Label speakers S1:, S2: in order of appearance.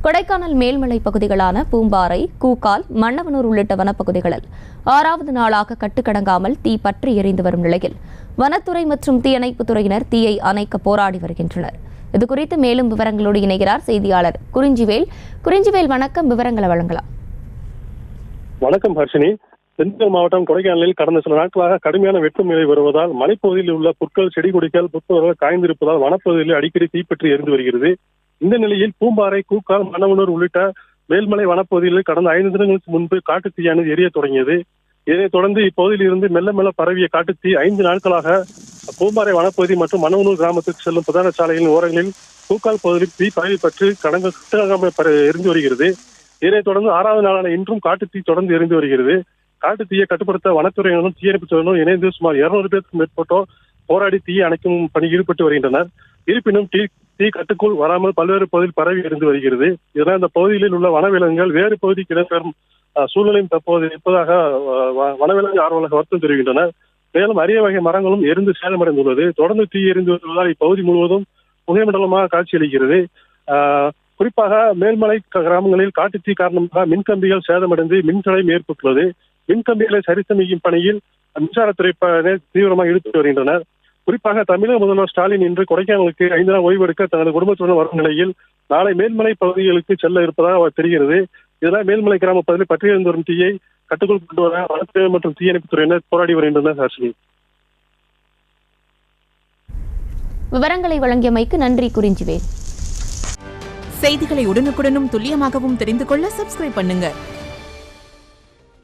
S1: கொடைக்கானல் மேல்மலை பகுதிகளான பூம்பாறை, கூக்கால், மன்னவனூர் உள்ளிட்ட வனப்பகுதிகளில் 6வது நாளாக கட்டுக்கடங்காமல் தீ பற்றி எரிந்து வரும் நிலையில் வனத்துறை மற்றும் தீயணைப்புத் துறையினர் தீயை அணைக்க போராடி வருகின்றனர். இதுகுறித்து மேலும் விவரங்களோடு இணைகிறார் செய்தியாளர் குறிஞ்சிவேல். குறிஞ்சிவேல், வணக்கம். விவரங்களை வழங்கலாம்.
S2: வணக்கம் ஹர்ஷினி. திண்டுக்கல் மாவட்டம் கொடைக்கானலில் கடந்த சில நாட்களாக கடுமையான வெப்பநிலை வருவதால் மலைப்பகுதியில் உள்ள புற்கள், செடி கொடிகள், புற்புதர்கள் காய்ந்திருப்பதால் வனப்பகுதியில் அடிக்கடி தீப்பற்றி எரிந்து வருகிறது. இந்த நிலையில் பூம்பாறை, கூக்கால், மன்னவனூர் உள்ளிட்ட மேல்மலை வனப்பகுதிகளில் கடந்த 5 தினங்களுக்கு முன்பு காட்டுத்தீயானது எரிய தொடங்கியது. இதனைத் தொடர்ந்து இப்பகுதியில் இருந்து மெல்ல மெல்ல பரவிய காட்டுத்தீ 5 நாட்களாக பூம்பாறை வனப்பகுதி மற்றும் மன்னவனூர் கிராமத்துக்கு செல்லும் பிரதான சாலைகளின் ஓரங்களில் கூக்கால் பகுதியில் தீ பரவி பற்றி கடங்காமல் எரிந்து வருகிறது. இதனைத் தொடர்ந்து 6வது நாளான இன்றும் காட்டுத்தீ தொடர்ந்து எரிந்து வருகிறது. காட்டுத்தீயை கட்டுப்படுத்த வனத்துறையினரும் தீயணைப்புத் துறையினரும் இணைந்து சுமார் 200 பேருக்கு மேற்பட்டோர் போராடி தீயை அணைக்கும் பணியில் ஈடுபட்டு வருகின்றனர். இருப்பினும் தீ கட்டுக்குள் வராமல் பல்வேறு பகுதியில் பரவி எரிந்து வருகிறது. இதனால் இந்த பகுதிகளில் உள்ள வனவிலங்குகள் வேறு பகுதிக்கு இடம்பெறும் சூழ்நிலையும் தற்போது இருப்பதாக வனவிலங்கு ஆர்வலர்கள் வருத்தம் தெரிவிக்கின்றனர். மேலும் அரிய வகை மரங்களும் எரிந்து சேதமடைந்துள்ளது. தொடர்ந்து தீ எரிந்து வருவதால் இப்பகுதி முழுவதும் புகைமண்டலமாக காட்சியளிக்கிறது. குறிப்பாக மேல்மலை கிராமங்களில் காட்டுத்தீ காரணமாக மின்கம்பிகள் சேதமடைந்து மின்தடையும் ஏற்பட்டுள்ளது. மின்கம்பிகளை சரிசமைக்கும் பணியில் மின்சாரத்துறை தீவிரமாக ஈடுபட்டு வருகின்றனர். குறிப்பாக தமிழக முதல்வர் ஸ்டாலின் இன்று கொடைக்கானலுக்கு 5 நாள் ஓய்வெடுக்க தனது குடும்பத்துடன் வரும் நிலையில் நாளை மேல்மலை பகுதிகளுக்கு செல்ல இருப்பதாக தெரிகிறது. இதனால் மேல்மலை கிராம பகுதியில் பற்றி எரிந்து வரும் தீயை கட்டுக்குள் கொண்டு வர வனத்துறை மற்றும் தீயணைப்புத் துறையினர் போராடி வருகின்றனர். ஹர்ஷினி,
S1: விவரங்களை வழங்கியமைக்கு நன்றி குறிஞ்சிவேல்.
S3: செய்திகளை உடனுக்குடனும் துல்லியமாகவும் தெரிந்து கொள்ள சப்ஸ்கிரைப் பண்ணுங்க.